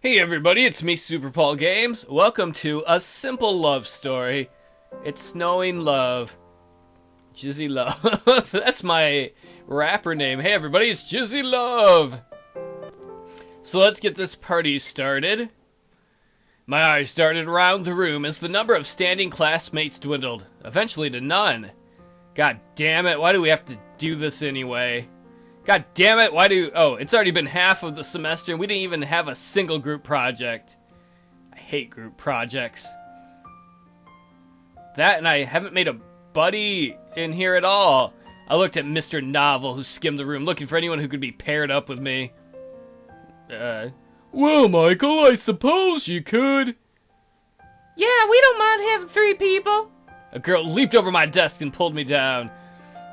Hey everybody, it's me, Super Paul Games. Welcome to A Simple Love Story. It's Snowing Love. Jizzy Love. That's my rapper name. Hey everybody, it's Jizzy Love. So let's get this party started. My eyes darted around the room as the number of standing classmates dwindled, eventually to none. God damn it, why do we have to do this anyway? God damn it, it's already been half of the semester and we didn't even have a single group project. I hate group projects. That and I haven't made a buddy in here at all. I looked at Mr. Novel, who skimmed the room, looking for anyone who could be paired up with me. Well, Michael, I suppose you could. Yeah, we don't mind having 3 people. A girl leaped over my desk and pulled me down.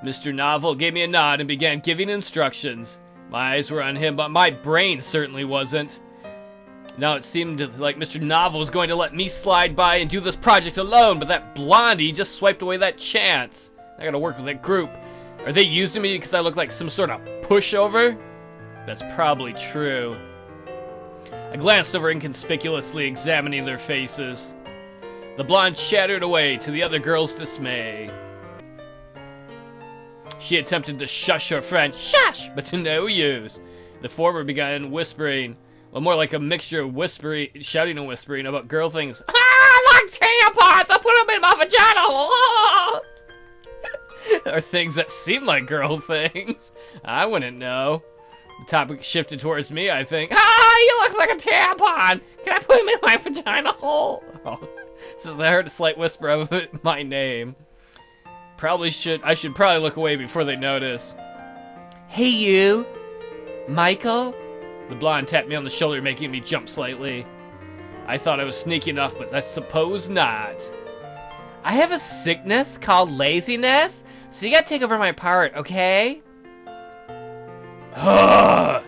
Mr. Novel gave me a nod and began giving instructions. My eyes were on him, but my brain certainly wasn't. Now it seemed like Mr. Novel was going to let me slide by and do this project alone, but that blondie just swiped away that chance. I gotta work with that group. Are they using me because I look like some sort of pushover? That's probably true. I glanced over inconspicuously, examining their faces. The blonde chattered away to the other girl's dismay. She attempted to shush her friend, shush, but to no use. The former began whispering, well, more like a mixture of whispering, shouting and whispering about girl things. I like tampons! I put them in my vagina! Or things that seem like girl things. I wouldn't know. The topic shifted towards me, I think. You look like a tampon! Can I put him in my vagina hole? Oh, since I heard a slight whisper of my name. I should probably look away before they notice. Hey you, Michael? The blonde tapped me on the shoulder, making me jump slightly. I thought I was sneaky enough, but I suppose not. I have a sickness called laziness, so you gotta take over my part, okay? I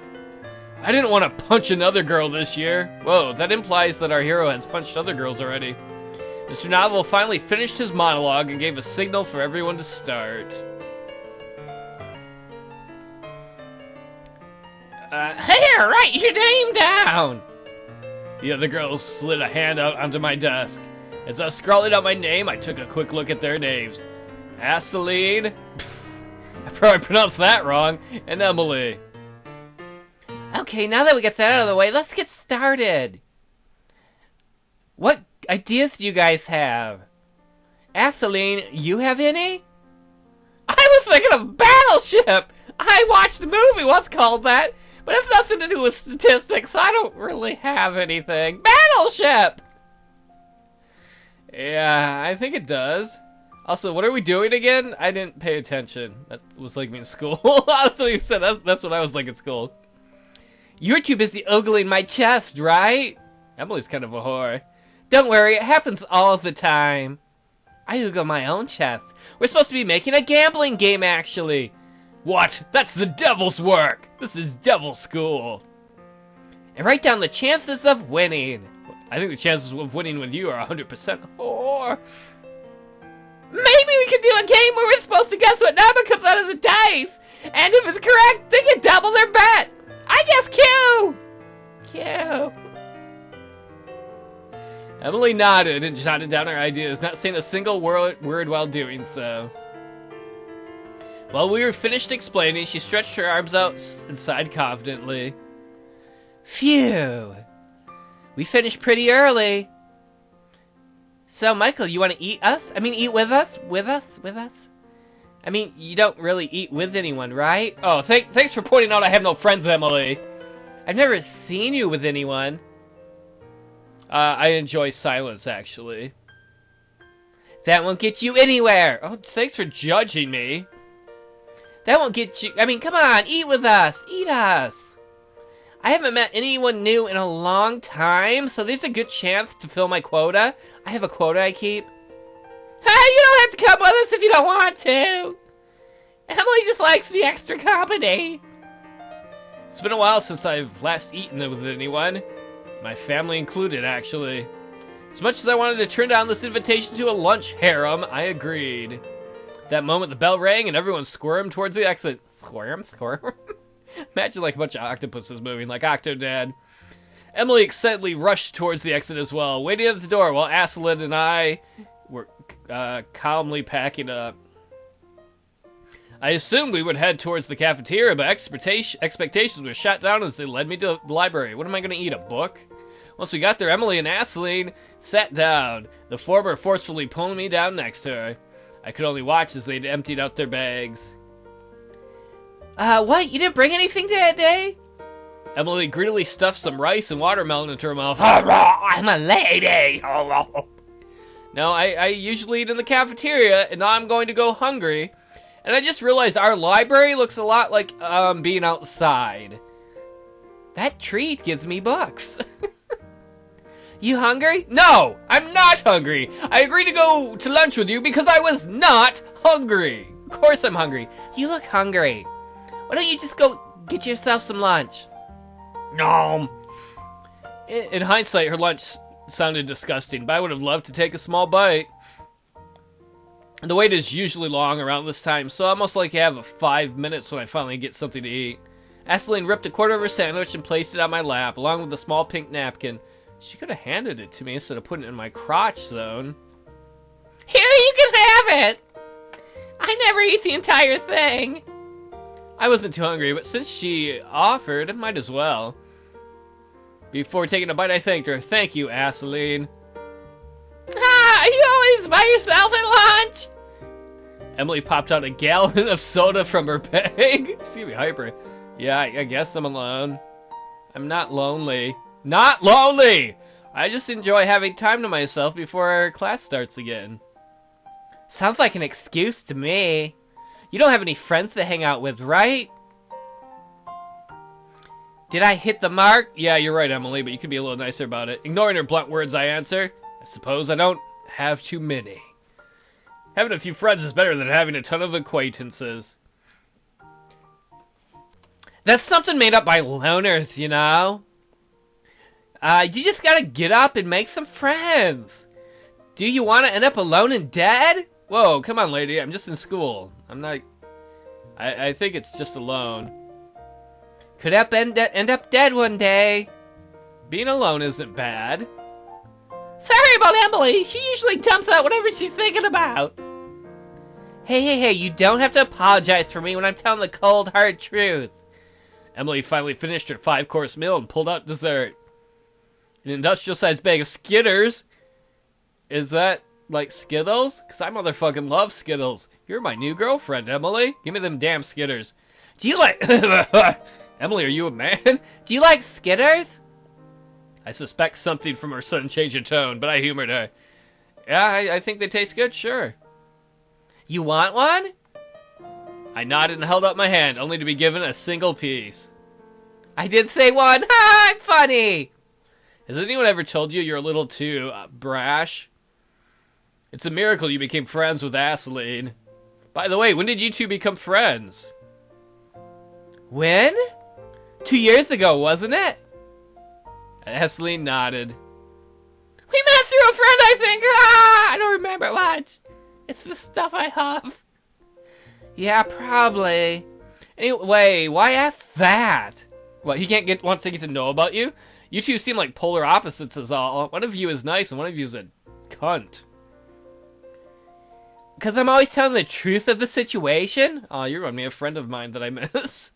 didn't want to punch another girl this year. Whoa, that implies that our hero has punched other girls already. Mr. Novel finally finished his monologue and gave a signal for everyone to start. Here, write your name down! The other girl slid a hand out onto my desk. As I scrawled out my name, I took a quick look at their names. Aceline, I probably pronounced that wrong, and Emily. Okay, now that we get that out of the way, let's get started. What ideas do you guys have? Aceline, you have any? I was thinking of Battleship! I watched a movie once called that, but it's nothing to do with statistics, so I don't really have anything. Battleship! Yeah, I think it does. Also, what are we doing again? I didn't pay attention. That was like me in school. That's what you said. That's what I was like in school. You're too busy ogling my chest, right? Emily's kind of a whore. Don't worry, it happens all the time. I ogle my own chest. We're supposed to be making a gambling game, actually. What? That's the devil's work! This is devil school. And write down the chances of winning. I think the chances of winning with you are 100%. Or maybe we could do a game where we're supposed to guess what number comes out of the dice. And if it's correct, they can double their bet. I guess Q! Q. Emily nodded and jotted down her ideas, not saying a single word while doing so. While we were finished explaining, she stretched her arms out and sighed confidently. Phew. We finished pretty early. So, Michael, you want to eat us? I mean, eat with us? With us? With us? I mean, you don't really eat with anyone, right? Oh, thanks for pointing out I have no friends, Emily. I've never seen you with anyone. I enjoy silence, actually. That won't get you anywhere. Oh, thanks for judging me. That won't get you... I mean, come on, eat with us. Eat us. I haven't met anyone new in a long time, so there's a good chance to fill my quota. I have a quota I keep. You don't have to come with us if you don't want to. Emily just likes the extra company. It's been a while since I've last eaten with anyone. My family included, actually. As much as I wanted to turn down this invitation to a lunch harem, I agreed. At that moment, the bell rang and everyone squirmed towards the exit. Squirm? Imagine like a bunch of octopuses moving like Octodad. Emily excitedly rushed towards the exit as well, waiting at the door while Aceline and I were calmly packing up. I assumed we would head towards the cafeteria, but expectations were shot down as they led me to the library. What am I going to eat, a book? Once we got there, Emily and Aceline sat down, the former forcefully pulling me down next to her. I could only watch as they'd emptied out their bags. What? You didn't bring anything today? Emily greedily stuffed some rice and watermelon into her mouth. I'm a lady! No, I usually eat in the cafeteria, and now I'm going to go hungry. And I just realized our library looks a lot like being outside. That treat gives me books. You hungry? No, I'm not hungry. I agreed to go to lunch with you because I was not hungry. Of course I'm hungry. You look hungry. Why don't you just go get yourself some lunch? No. In hindsight, her lunch sounded disgusting, but I would have loved to take a small bite. The wait is usually long around this time, so I almost like to have 5 minutes when I finally get something to eat. Aceline ripped a quarter of her sandwich and placed it on my lap, along with a small pink napkin. She could have handed it to me instead of putting it in my crotch zone. Here, you can have it! I never eat the entire thing. I wasn't too hungry, but since she offered, I might as well. Before taking a bite, I thanked her. Thank you, Aceline. Ah, you always buy yourself at lunch? Emily popped out a gallon of soda from her bag. She's gonna be hyper. Yeah, I guess I'm alone. I'm not lonely. Not lonely! I just enjoy having time to myself before our class starts again. Sounds like an excuse to me. You don't have any friends to hang out with, right? Did I hit the mark? Yeah, you're right, Emily, but you could be a little nicer about it. Ignoring her blunt words, I answer, I suppose I don't have too many. Having a few friends is better than having a ton of acquaintances. That's something made up by loners, you know? You just gotta get up and make some friends. Do you want to end up alone and dead? Whoa, come on, lady. I'm just in school. I'm not... I think it's just alone. Could end up dead one day. Being alone isn't bad. Sorry about Emily. She usually dumps out whatever she's thinking about. Hey, you don't have to apologize for me when I'm telling the cold, hard truth. Emily finally finished her 5-course meal and pulled out dessert. An industrial-sized bag of Skitters. Is that like Skittles? Because I motherfucking love Skittles. You're my new girlfriend, Emily. Give me them damn Skitters. Do you like... Emily, are you a man? Do you like Skitters? I suspect something from her sudden change of tone, but I humored her. Yeah, I think they taste good, sure. You want one? I nodded and held up my hand, only to be given a single piece. I did say one. Ha! I'm funny. Has anyone ever told you you're a little too brash? It's a miracle you became friends with Aceline. By the way, when did you two become friends? When? 2 years ago, wasn't it? Aceline nodded. We met through a friend, I think. Ah, I don't remember much. It's the stuff I have. Yeah, probably. Anyway, why ask that? What, he wants to get to know about you? You two seem like polar opposites is all. One of you is nice and one of you is a cunt. Because I'm always telling the truth of the situation? Oh, you remind me of a friend of mine that I miss.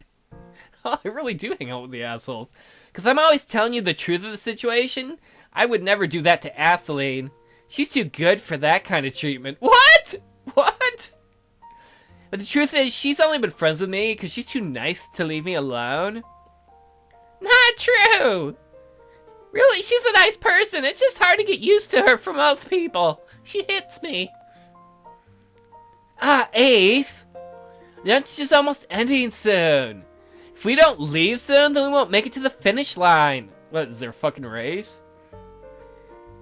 Oh, I really do hang out with the assholes. Because I'm always telling you the truth of the situation? I would never do that to Aceline. She's too good for that kind of treatment. What? What? But the truth is, she's only been friends with me because she's too nice to leave me alone. Not true! Really, she's a nice person. It's just hard to get used to her for most people. She hits me. Ah, Ace. Lunch is almost ending soon. If we don't leave soon, then we won't make it to the finish line. What, is there a fucking race?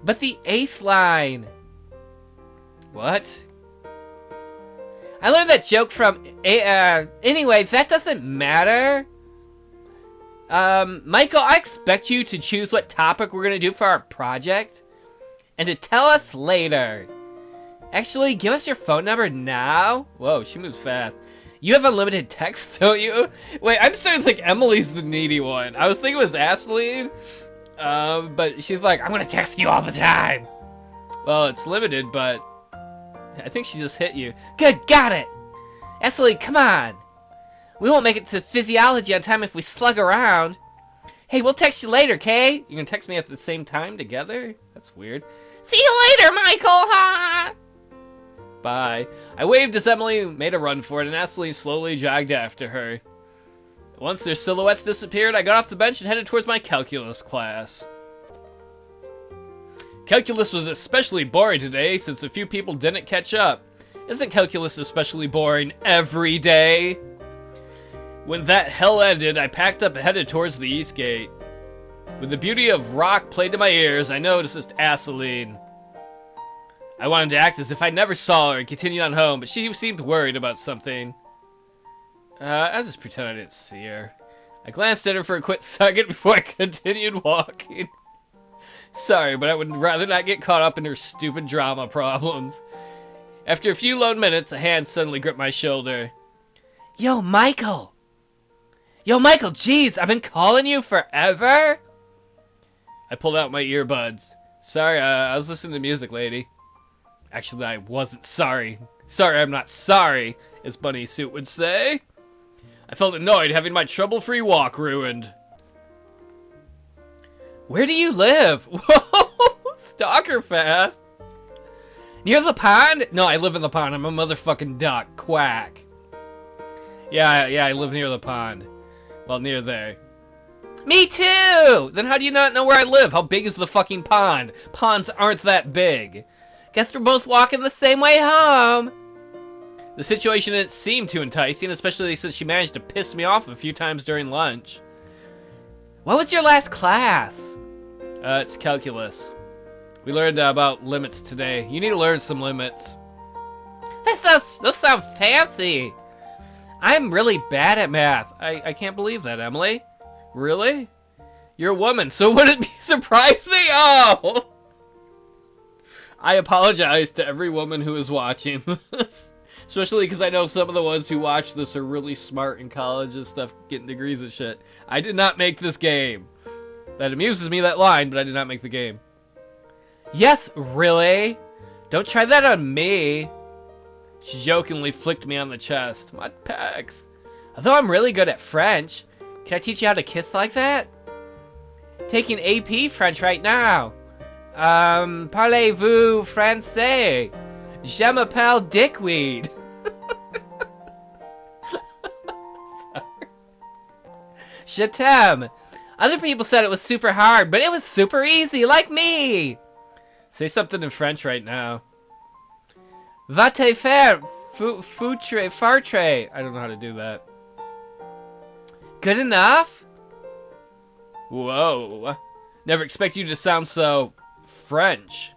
But the Ace line. What? I learned that joke from... anyway, that doesn't matter. Michael, I expect you to choose what topic we're going to do for our project. And to tell us later. Actually, give us your phone number now. Whoa, she moves fast. You have unlimited text, don't you? Wait, I'm starting to think Emily's the needy one. I was thinking it was Aceline. But she's like, I'm gonna text you all the time. Well, it's limited, but I think she just hit you. Good, got it. Aceline, come on. We won't make it to physiology on time if we slug around. Hey, we'll text you later, Kay? You gonna text me at the same time together? That's weird. See you later, Michael, ha! Bye. I waved as Emily made a run for it, and Aceline slowly jogged after her. Once their silhouettes disappeared, I got off the bench and headed towards my calculus class. Calculus was especially boring today, since a few people didn't catch up. Isn't calculus especially boring every day? When that hell ended, I packed up and headed towards the east gate. With the beauty of rock played to my ears, I noticed Aceline. I wanted to act as if I never saw her and continued on home, but she seemed worried about something. I'll just pretend I didn't see her. I glanced at her for a quick second before I continued walking. Sorry, but I would rather not get caught up in her stupid drama problems. After a few lone minutes, a hand suddenly gripped my shoulder. Yo, Michael! Yo, Michael, jeez, I've been calling you forever! I pulled out my earbuds. Sorry, I was listening to music, lady. Actually, I wasn't sorry. Sorry, I'm not sorry, as Bunny Suit would say. I felt annoyed having my trouble-free walk ruined. Where do you live? Whoa, stalker fast. Near the pond? No, I live in the pond. I'm a motherfucking duck. Quack. Yeah, I live near the pond. Well, near there. Me too! Then how do you not know where I live? How big is the fucking pond? Ponds aren't that big. Guess we're both walking the same way home. The situation didn't seem too enticing, especially since she managed to piss me off a few times during lunch. What was your last class? It's calculus. We learned about limits today. You need to learn some limits. Those sound fancy. I'm really bad at math. I can't believe that, Emily. Really? You're a woman, so would it surprise me? Oh! I apologize to every woman who is watching this. Especially because I know some of the ones who watch this are really smart in college and stuff, getting degrees and shit. I did not make this game. That amuses me, that line, but I did not make the game. Yes, really? Don't try that on me. She jokingly flicked me on the chest. My pecs. Although I'm really good at French, can I teach you how to kiss like that? Taking AP French right now. Parlez-vous français? Je m'appelle Dickweed. Je t'aime. Other people said it was super hard, but it was super easy, like me. Say something in French right now. Va te faire, foutre, fartre. I don't know how to do that. Good enough? Whoa. Never expect you to sound so French.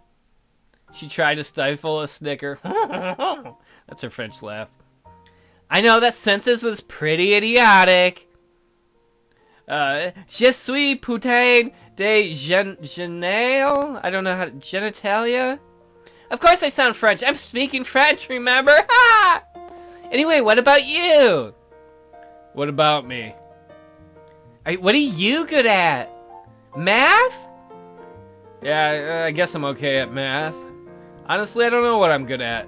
She tried to stifle a snicker. That's her French laugh. I know that sentence was pretty idiotic. Je suis putain de genale? I don't know how to... Genitalia? Of course I sound French. I'm speaking French, remember? Ha! Anyway, what about you? What about me? What are you good at? Math? Yeah, I guess I'm okay at math. Honestly, I don't know what I'm good at.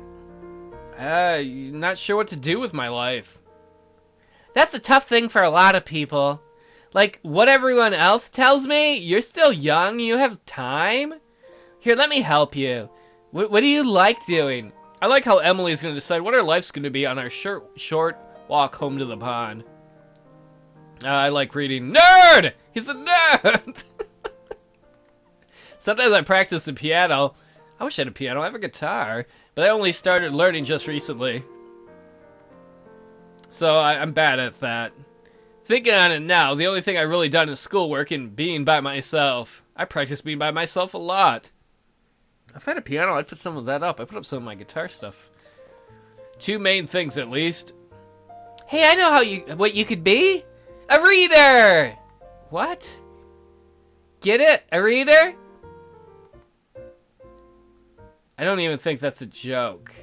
Not sure what to do with my life. That's a tough thing for a lot of people. Like, what everyone else tells me, you're still young, you have time. Here, let me help you. What do you like doing? I like how Emily's going to decide what her life's going to be on our short walk home to the pond. I like reading. Nerd! He's a nerd! Sometimes I practice the piano. I wish I had a piano. I have a guitar. But I only started learning just recently. So I'm bad at that. Thinking on it now, the only thing I've really done is schoolwork and being by myself. I practice being by myself a lot. If I had a piano, I'd put some of that up. I put up some of my guitar stuff. Two main things, at least. Hey, I know what you could be. A reader! What? Get it? A reader? I don't even think that's a joke.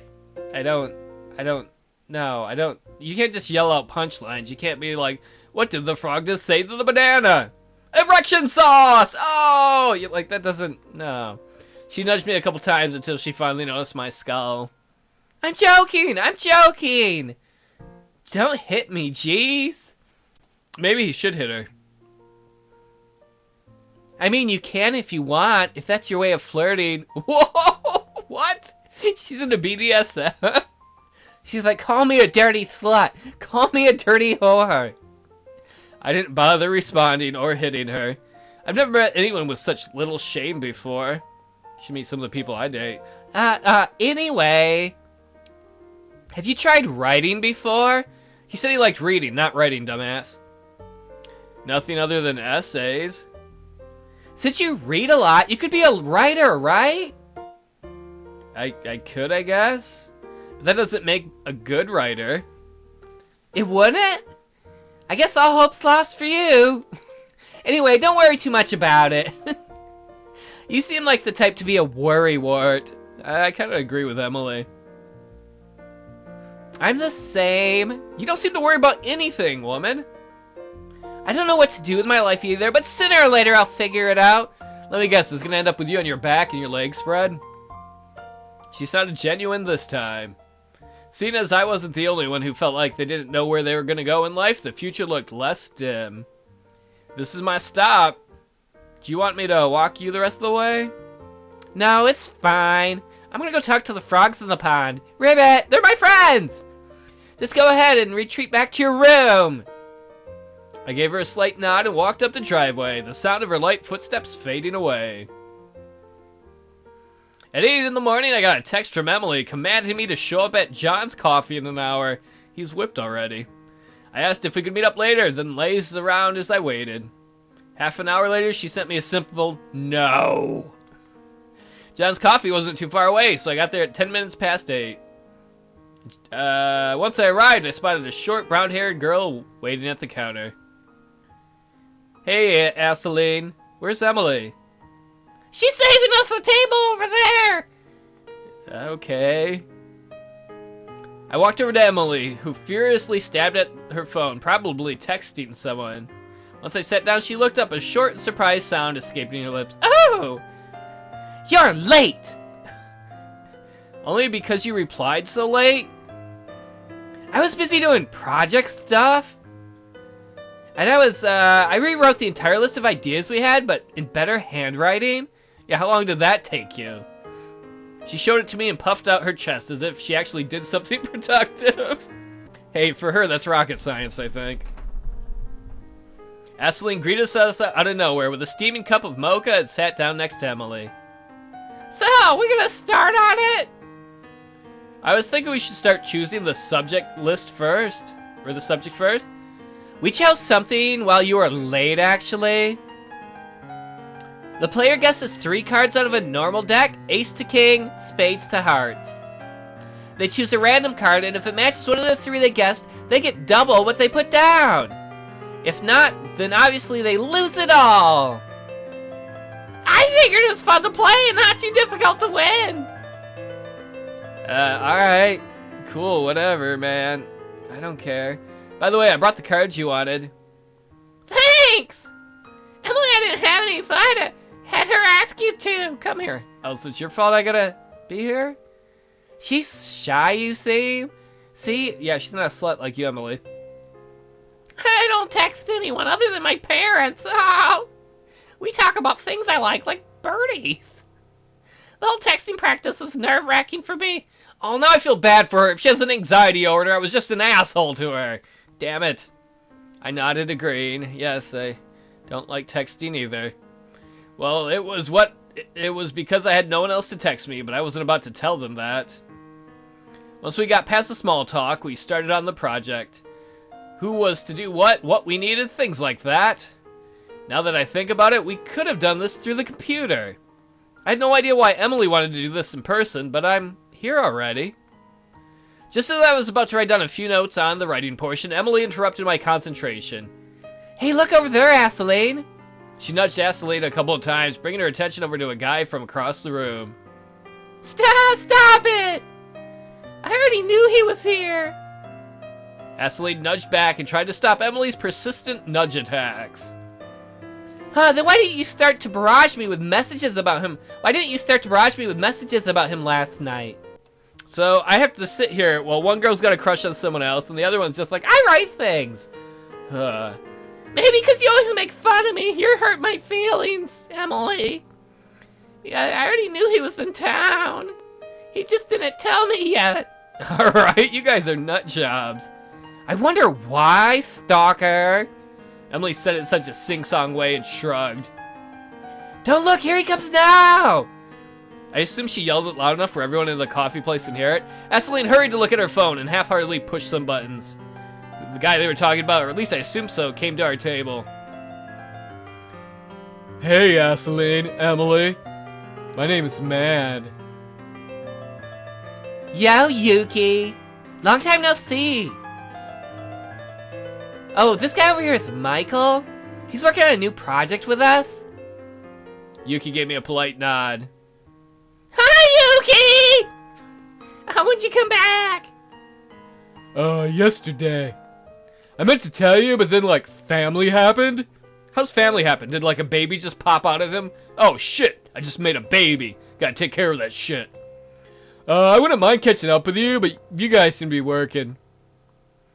I don't know. You can't just yell out punchlines. You can't be like, what did the frog just say to the banana? Erection sauce! Oh! Like, that doesn't... No. She nudged me a couple times until she finally noticed my skull. I'm joking! I'm joking! Don't hit me, jeez. Maybe he should hit her. I mean, you can if you want, if that's your way of flirting. Whoa! What? She's into BDSM? She's like, call me a dirty slut. Call me a dirty whore. I didn't bother responding or hitting her. I've never met anyone with such little shame before. Should meet some of the people I date. Anyway. Have you tried writing before? He said he liked reading, not writing, dumbass. Nothing other than essays. Since you read a lot, you could be a writer, right? I could, I guess. But that doesn't make a good writer. It wouldn't? I guess all hope's lost for you. Anyway, don't worry too much about it. You seem like the type to be a worrywart. I kind of agree with Emily. I'm the same. You don't seem to worry about anything, woman. I don't know what to do with my life either, but sooner or later I'll figure it out. Let me guess, it's gonna end up with you on your back and your legs spread? She sounded genuine this time. Seeing as I wasn't the only one who felt like they didn't know where they were gonna go in life, the future looked less dim. This is my stop. Do you want me to walk you the rest of the way? No, it's fine. I'm gonna go talk to the frogs in the pond. Ribbit, they're my friends! Just go ahead and retreat back to your room. I gave her a slight nod and walked up the driveway, the sound of her light footsteps fading away. At 8 in the morning, I got a text from Emily commanding me to show up at John's Coffee in an hour. He's whipped already. I asked if we could meet up later, then lazed around as I waited. Half an hour later, she sent me a simple no. John's Coffee wasn't too far away, so I got there at 10 minutes past 8. Once I arrived, I spotted a short, brown-haired girl waiting at the counter. Hey, Aceline. Where's Emily? She's saving us a table over there! Okay. I walked over to Emily, who furiously stabbed at her phone, probably texting someone. Once I sat down, she looked up, a short, surprised sound escaping her lips. Oh! You're late! Only because you replied so late? I was busy doing project stuff. And I rewrote the entire list of ideas we had, but in better handwriting. Yeah, how long did that take you? She showed it to me and puffed out her chest as if she actually did something productive. Hey, for her, that's rocket science, I think. Aceline greeted us out of nowhere with a steaming cup of mocha and sat down next to Emily. So, we gonna start on it? I was thinking we should start choosing the subject list first. Or the subject first. We chose something while you were late, actually. The player guesses 3 cards out of a normal deck, ace to king, spades to hearts. They choose a random card, and if it matches one of the 3 they guessed, they get double what they put down. If not, then obviously they lose it all. I figured it was fun to play and not too difficult to win. Alright. Cool, whatever, man. I don't care. By the way, I brought the cards you wanted. Thanks! Emily, I didn't have any, so I had her ask you to. Come here. Oh, so it's your fault I gotta be here? She's shy, you see? See? Yeah, she's not a slut like you, Emily. I don't text anyone other than my parents. Oh, we talk about things I like birdies. The whole texting practice is nerve-wracking for me. Oh, now I feel bad for her. If she has an anxiety order, I was just an asshole to her. Damn it. I nodded agreeing. Yes, I don't like texting either. Well, it was because I had no one else to text me, but I wasn't about to tell them that. Once we got past the small talk, we started on the project. Who was to do what we needed, things like that. Now that I think about it, we could have done this through the computer. I had no idea why Emily wanted to do this in person, but I'm here already. Just as I was about to write down a few notes on the writing portion, Emily interrupted my concentration. Hey, look over there, Aceline. She nudged Aceline a couple of times, bringing her attention over to a guy from across the room. Stop it! I already knew he was here. Aceline nudged back and tried to stop Emily's persistent nudge attacks. Huh, then why didn't you start to barrage me with messages about him? Why didn't you start to barrage me with messages about him last night? So I have to sit here while one girl's got a crush on someone else and the other one's just like, I write things. Maybe because you always make fun of me. You hurt my feelings, Emily. Yeah, I already knew he was in town. He just didn't tell me yet. Alright, you guys are nut jobs. I wonder why, stalker. Emily said it in such a sing-song way and shrugged. Don't look, here he comes now. I assume she yelled it loud enough for everyone in the coffee place to hear it. Aceline hurried to look at her phone and half-heartedly pushed some buttons. The guy they were talking about, or at least I assume so, came to our table. Hey, Aceline, Emily. My name is Mad. Yo, Yuki. Long time no see. Oh, this guy over here is Michael? He's working on a new project with us? Yuki gave me a polite nod. Hi, Yuki! How would you come back? Yesterday. I meant to tell you, but then, like, family happened? How's family happen? Did, like, a baby just pop out of him? Oh, shit! I just made a baby. Gotta take care of that shit. I wouldn't mind catching up with you, but you guys seem to be working.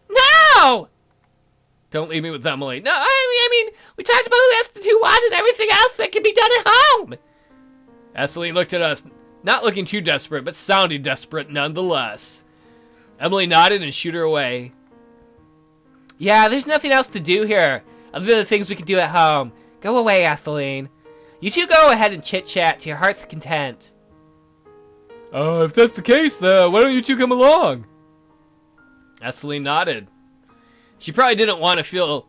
No! Don't leave me with Emily. No, I mean, we talked about who has to do what and everything else that can be done at home. Aceline looked at us, not looking too desperate, but sounding desperate nonetheless. Emily nodded and shooed her away. Yeah, there's nothing else to do here, other than the things we can do at home. Go away, Aceline. You two go ahead and chit-chat to your heart's content. If that's the case, then why don't you two come along? Aceline nodded. She probably didn't want to feel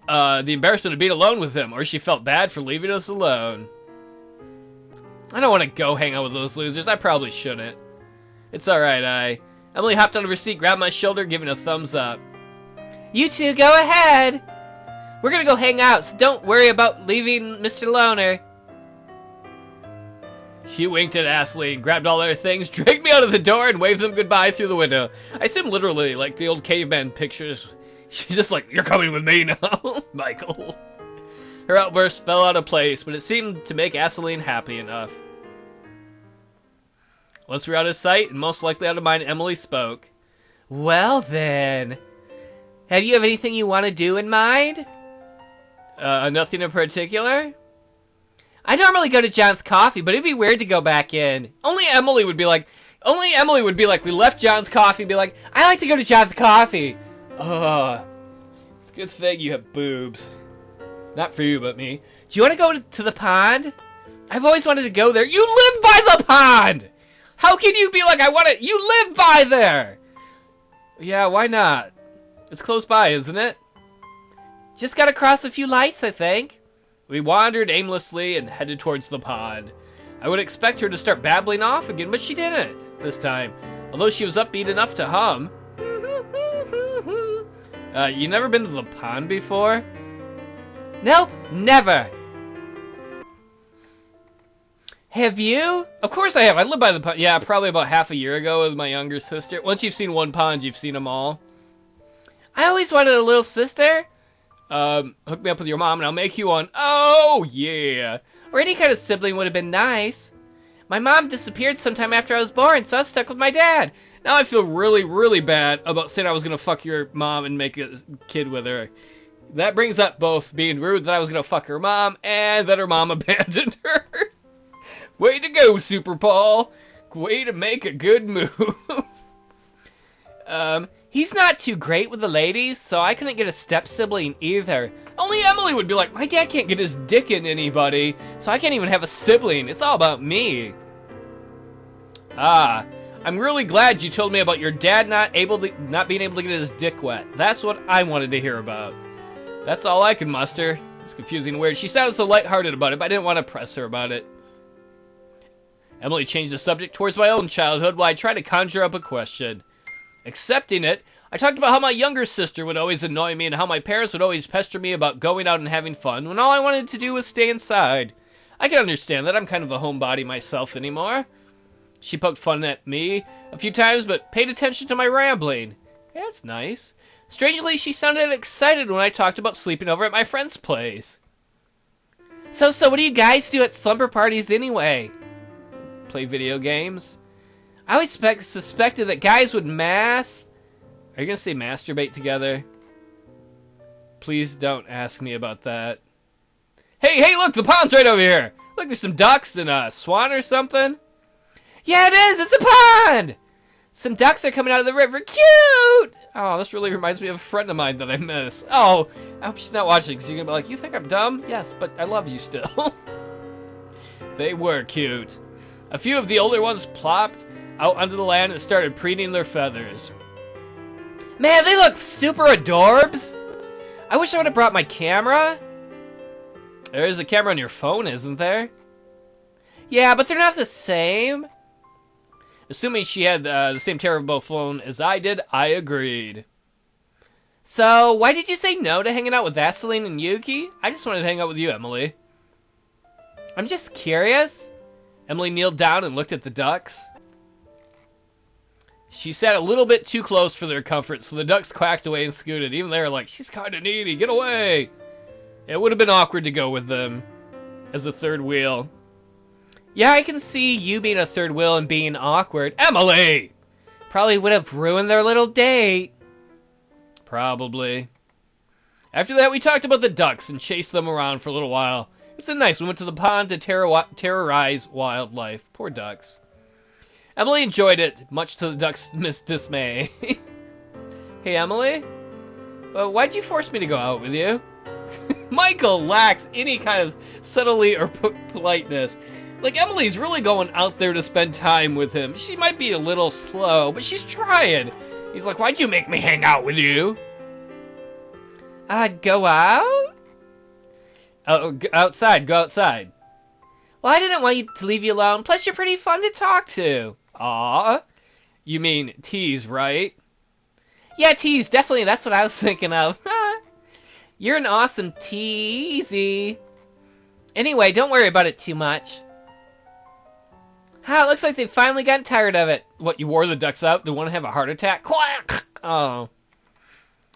the embarrassment of being alone with him, or she felt bad for leaving us alone. I don't want to go hang out with those losers. I probably shouldn't. It's alright, Emily hopped out of her seat, grabbed my shoulder, giving a thumbs up. You two go ahead. We're gonna go hang out, so don't worry about leaving Mr. Loner. She winked at Aceline, grabbed all their things, dragged me out of the door, and waved them goodbye through the window. I assume literally, like the old caveman pictures. She's just like, you're coming with me now, Michael. Her outburst fell out of place, but it seemed to make Aceline happy enough. Once we were out of sight, and most likely out of mind, Emily spoke. Well then, have you anything you want to do in mind? Nothing in particular? I normally go to John's Coffee, but it'd be weird to go back in. Only Emily would be like, we left John's Coffee and be like, I like to go to John's Coffee. it's a good thing you have boobs. Not for you, but me. Do you want to go to the pond? I've always wanted to go there. You live by the pond! How can you be like, I want to... You live by there! Yeah, why not? It's close by, isn't it? Just gotta cross a few lights, I think. We wandered aimlessly and headed towards the pond. I would expect her to start babbling off again, but she didn't this time. Although she was upbeat enough to hum. You never been to the pond before? Nope, never. Have you? Of course I have. I lived by the pond. Yeah, probably about half a year ago with my younger sister. Once you've seen one pond, you've seen them all. I always wanted a little sister. Hook me up with your mom and I'll make you one. Oh, yeah. Or any kind of sibling would have been nice. My mom disappeared sometime after I was born, so I was stuck with my dad. Now I feel really, really bad about saying I was going to fuck your mom and make a kid with her. That brings up both being rude that I was going to fuck her mom and that her mom abandoned her. Way to go, Super Paul. Way to make a good move. He's not too great with the ladies, so I couldn't get a step-sibling either. Only Emily would be like, my dad can't get his dick in anybody, so I can't even have a sibling. It's all about me. I'm really glad you told me about your dad not being able to get his dick wet. That's what I wanted to hear about. That's all I could muster. It's confusing and weird. She sounded so lighthearted about it, but I didn't want to press her about it. Emily changed the subject towards my own childhood while I tried to conjure up a question. Accepting it, I talked about how my younger sister would always annoy me and how my parents would always pester me about going out and having fun when all I wanted to do was stay inside. I can understand that. I'm kind of a homebody myself anymore. She poked fun at me a few times, but paid attention to my rambling. Yeah, that's nice. Strangely, she sounded excited when I talked about sleeping over at my friend's place. So what do you guys do at slumber parties anyway? Play video games. I always suspected that guys would Are you gonna say masturbate together? Please don't ask me about that. Hey, look, the pond's right over here. Look, there's some ducks and a swan or something. Yeah, it is. It's a pond. Some ducks are coming out of the river. Cute. Oh, this really reminds me of a friend of mine that I miss. Oh, I hope she's not watching because you're gonna be like, you think I'm dumb? Yes, but I love you still. They were cute. A few of the older ones plopped out onto the land and started preening their feathers. Man, they look super adorbs. I wish I would have brought my camera. There is a camera on your phone, isn't there? Yeah, but they're not the same. Assuming she had the same terrible phone as I did, I agreed. So, why did you say no to hanging out with Aceline and Yuki? I just wanted to hang out with you, Emily. I'm just curious. Emily kneeled down and looked at the ducks. She sat a little bit too close for their comfort, so the ducks quacked away and scooted. Even they were like, she's kind of needy, get away. It would have been awkward to go with them as a third wheel. Yeah, I can see you being a third wheel and being awkward. Emily! Probably would have ruined their little date. Probably. After that, we talked about the ducks and chased them around for a little while. It was nice. We went to the pond to terrorize wildlife. Poor ducks. Emily enjoyed it, much to the ducks' dismay. Hey, Emily? Why'd you force me to go out with you? Michael lacks any kind of subtlety or politeness. Like, Emily's really going out there to spend time with him. She might be a little slow, but she's trying. He's like, why'd you make me hang out with you? Go out? Oh, outside. Go outside. Well, I didn't want you to leave you alone. Plus, you're pretty fun to talk to. Aw. You mean tease, right? Yeah, tease. Definitely. That's what I was thinking of. You're an awesome teasy. Anyway, don't worry about it too much. It looks like they've finally gotten tired of it. What, you wore the ducks out? Do you want to have a heart attack? Quack! Oh.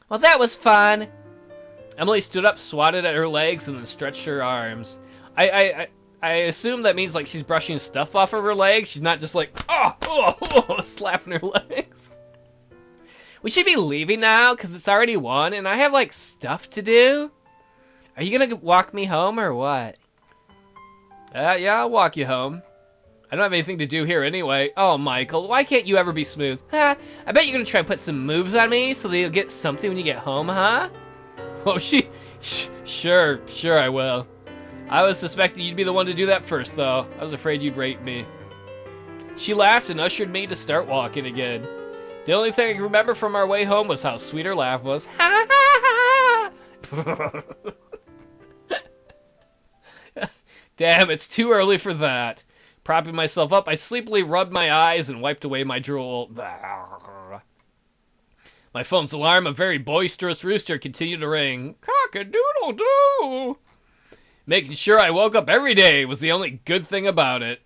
Well, that was fun. Emily stood up, swatted at her legs, and then stretched her arms. I assume that means, like, she's brushing stuff off of her legs. She's not just like, slapping her legs. We should be leaving now, because it's already 1, and I have, like, stuff to do. Are you going to walk me home, or what? Yeah, I'll walk you home. I don't have anything to do here anyway. Oh, Michael, why can't you ever be smooth? I bet you're going to try and put some moves on me, so that you'll get something when you get home, huh? Oh, sure I will. I was suspecting you'd be the one to do that first, though. I was afraid you'd rape me. She laughed and ushered me to start walking again. The only thing I can remember from our way home was how sweet her laugh was. Ha ha ha! Damn, it's too early for that. Propping myself up, I sleepily rubbed my eyes and wiped away my drool. My phone's alarm, a very boisterous rooster, continued to ring. Cock-a-doodle-doo! Making sure I woke up every day was the only good thing about it.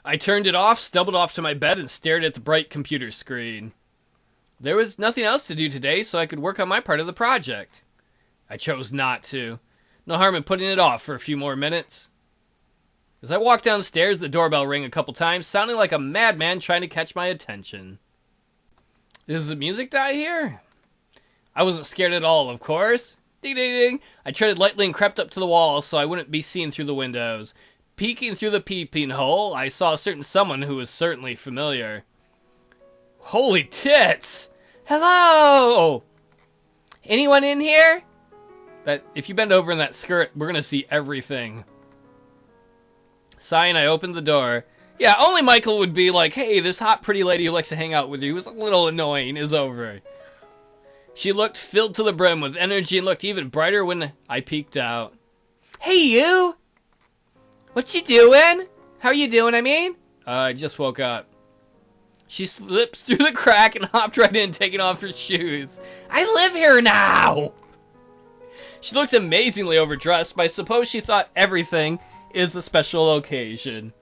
I turned it off, stumbled off to my bed, and stared at the bright computer screen. There was nothing else to do today, so I could work on my part of the project. I chose not to. No harm in putting it off for a few more minutes. As I walked downstairs, the doorbell rang a couple times, sounding like a madman trying to catch my attention. Does the music die here? I wasn't scared at all, of course. Ding, ding, ding. I treaded lightly and crept up to the wall so I wouldn't be seen through the windows. Peeking through the peeping hole, I saw a certain someone who was certainly familiar. Holy tits! Hello! Anyone in here? If you bend over in that skirt, we're gonna see everything. Sighing, I opened the door. Yeah, only Michael would be like, hey, this hot pretty lady who likes to hang out with you, who's a little annoying, is over. She looked filled to the brim with energy and looked even brighter when I peeked out. Hey, you! What you doing? How you doing, I mean? I just woke up. She slips through the crack and hopped right in, taking off her shoes. I live here now! She looked amazingly overdressed, but I suppose she thought everything is a special occasion.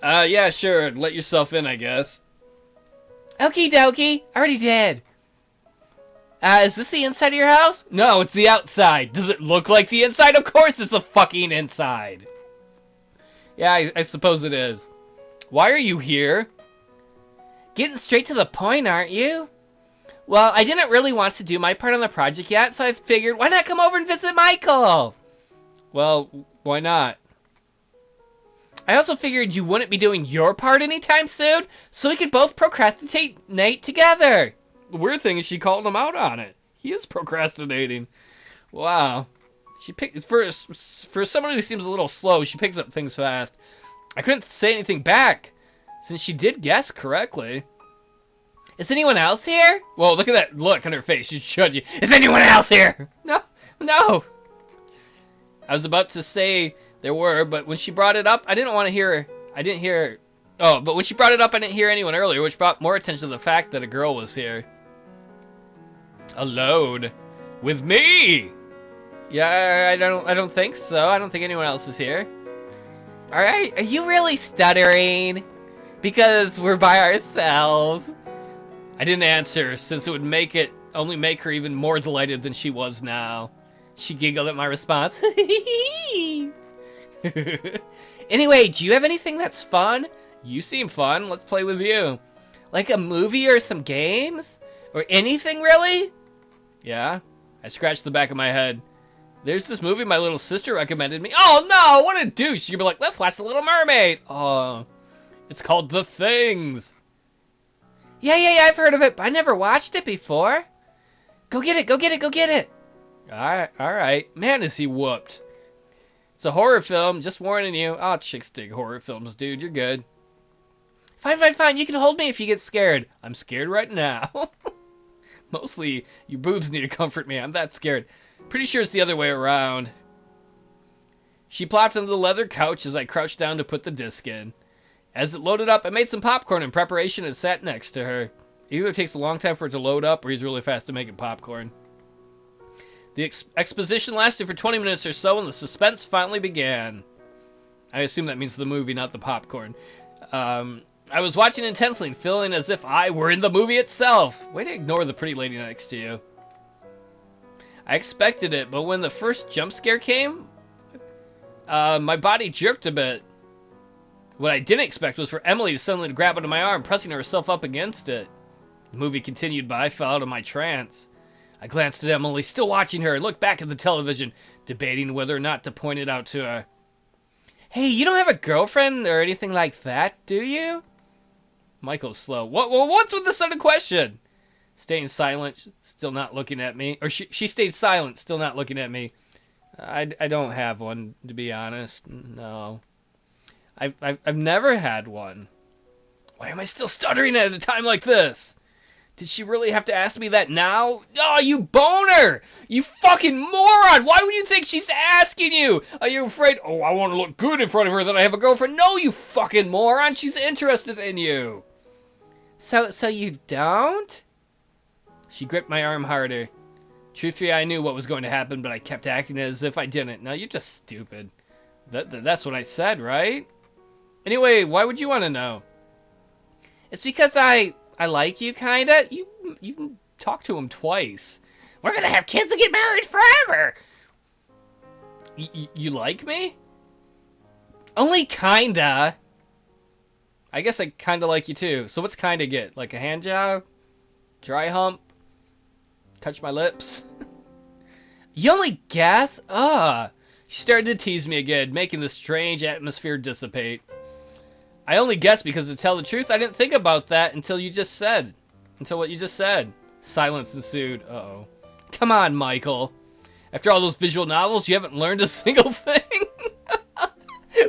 Yeah, sure, let yourself in, I guess. Okie dokie, already did. Is this the inside of your house? No, it's the outside. Does it look like the inside? Of course it's the fucking inside. Yeah, I suppose it is. Why are you here? Getting straight to the point, aren't you? Well, I didn't really want to do my part on the project yet, so I figured, why not come over and visit Michael? Well, why not? I also figured you wouldn't be doing your part anytime soon, so we could both procrastinate together. The weird thing is she called him out on it. He is procrastinating. Wow. She picked for someone who seems a little slow, she picks up things fast. I couldn't say anything back, since she did guess correctly. Is anyone else here? Whoa, look at that look on her face. She's judging. Is anyone else here? No. I was about to say there were, but when she brought it up, I didn't want to hear. I didn't hear. Oh, but when she brought it up, I didn't hear anyone earlier, which brought more attention to the fact that a girl was here. Alone with me. Yeah, I don't think so. I don't think anyone else is here. All right, are you really stuttering? Because we're by ourselves. I didn't answer, since it would only make her even more delighted than she was now. She giggled at my response. Anyway, do you have anything that's fun? You seem fun. Let's play with you. Like a movie or some games? Or anything, really? Yeah. I scratched the back of my head. There's this movie my little sister recommended me. Oh, no! What a douche! You'd be like, let's watch The Little Mermaid! Oh. It's called The Things. Yeah, I've heard of it, but I never watched it before. Go get it. Alright. Man, is he whooped. It's a horror film, just warning you. Oh, chicks dig horror films, dude. You're good. Fine. You can hold me if you get scared. I'm scared right now. Mostly, your boobs need to comfort me. I'm that scared. Pretty sure it's the other way around. She plopped onto the leather couch as I crouched down to put the disc in. As it loaded up, I made some popcorn in preparation and sat next to her. It either takes a long time for it to load up, or he's really fast at making popcorn. The exposition lasted for 20 minutes or so, and the suspense finally began. I assume that means the movie, not the popcorn. I was watching intensely and feeling as if I were in the movie itself. Way to ignore the pretty lady next to you. I expected it, but when the first jump scare came, my body jerked a bit. What I didn't expect was for Emily to suddenly grab onto my arm, pressing herself up against it. The movie continued, but I fell out of my trance. I glanced at Emily, still watching her, and looked back at the television, debating whether or not to point it out to her. Hey, you don't have a girlfriend or anything like that, do you? Michael's slow. What's with the sudden question? Staying silent, still not looking at me. Or she stayed silent, still not looking at me. I don't have one, to be honest. No. I've never had one. Why am I still stuttering at a time like this? Did she really have to ask me that now? Oh, you boner! You fucking moron! Why would you think she's asking you? Are you afraid, oh, I want to look good in front of her that I have a girlfriend? No, you fucking moron! She's interested in you! So you don't? She gripped my arm harder. Truthfully, I knew what was going to happen, but I kept acting as if I didn't. No, you're just stupid. That's what I said, right? Anyway, why would you want to know? It's because I like you, kinda. You can talk to him twice. We're gonna have kids and get married forever! You like me? Only kinda. I guess I kinda like you too. So what's kinda get? Like a hand job? Dry hump? Touch my lips? You only guess? She started to tease me again, making the strange atmosphere dissipate. I only guessed because, to tell the truth, I didn't think about that until what you just said. Silence ensued. Uh-oh. Come on, Michael. After all those visual novels, you haven't learned a single thing?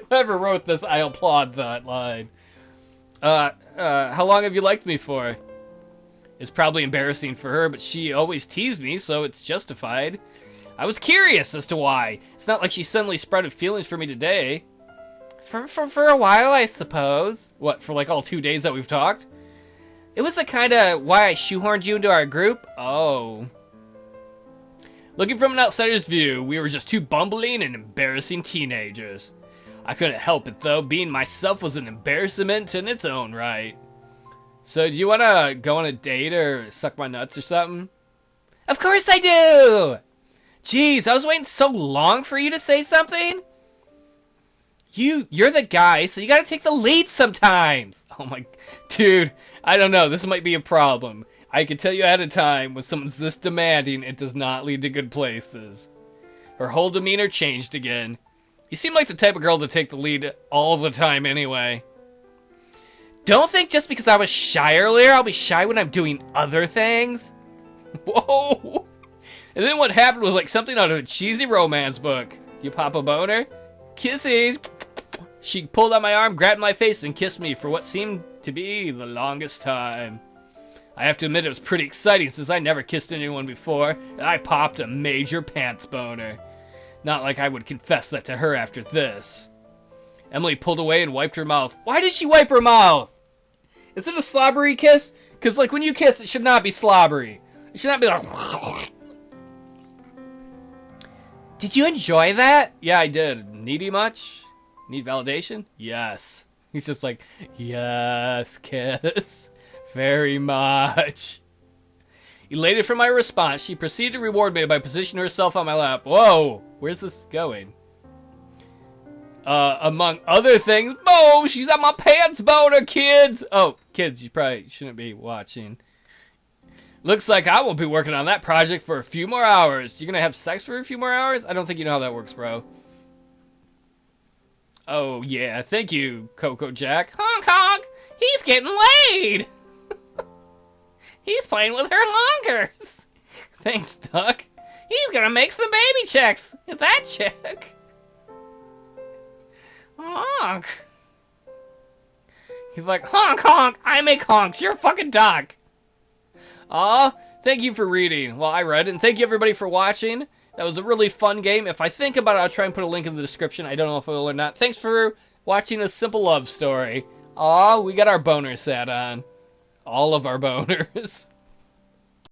Whoever wrote this, I applaud that line. How long have you liked me for? It's probably embarrassing for her, but she always teased me, so it's justified. I was curious as to why. It's not like she suddenly sprouted feelings for me today. For a while, I suppose. What, for like all 2 days that we've talked? It was the kind of why I shoehorned you into our group. Oh. Looking from an outsider's view, we were just two bumbling and embarrassing teenagers. I couldn't help it, though. Being myself was an embarrassment in its own right. So, do you want to go on a date or suck my nuts or something? Of course I do! Jeez, I was waiting so long for you to say something. You're the guy, so you gotta take the lead sometimes. Oh my... Dude, I don't know. This might be a problem. I can tell you ahead of time, when someone's this demanding, it does not lead to good places. Her whole demeanor changed again. You seem like the type of girl to take the lead all the time anyway. Don't think just because I was shy earlier, I'll be shy when I'm doing other things. Whoa! And then what happened was like something out of a cheesy romance book. You pop a boner? Kisses! She pulled on my arm, grabbed my face, and kissed me for what seemed to be the longest time. I have to admit it was pretty exciting since I never kissed anyone before, and I popped a major pants boner. Not like I would confess that to her after this. Emily pulled away and wiped her mouth. Why did she wipe her mouth? Is it a slobbery kiss? Because like when you kiss, it should not be slobbery. It should not be like... Did you enjoy that? Yeah, I did. Needy much? Need validation? Yes. He's just like, yes, kiss. Very much. Elated for my response, she proceeded to reward me by positioning herself on my lap. Whoa! Where's this going? Among other things... Oh, she's on my pants boner, kids! Oh, kids, you probably shouldn't be watching. Looks like I won't be working on that project for a few more hours. You gonna have sex for a few more hours? I don't think you know how that works, bro. Oh, yeah. Thank you, Coco Jack. Honk, honk! He's getting laid! He's playing with her honkers. Thanks, Duck. He's gonna make some baby checks. Get that check. Honk. He's like, honk, honk. I make honks. You're a fucking duck. Aw, thank you for reading. Well, I read it, and thank you everybody for watching. That was a really fun game. If I think about it, I'll try and put a link in the description. I don't know if I will or not. Thanks for watching A Simple Love Story. Aw, we got our boner set on. All of our boners.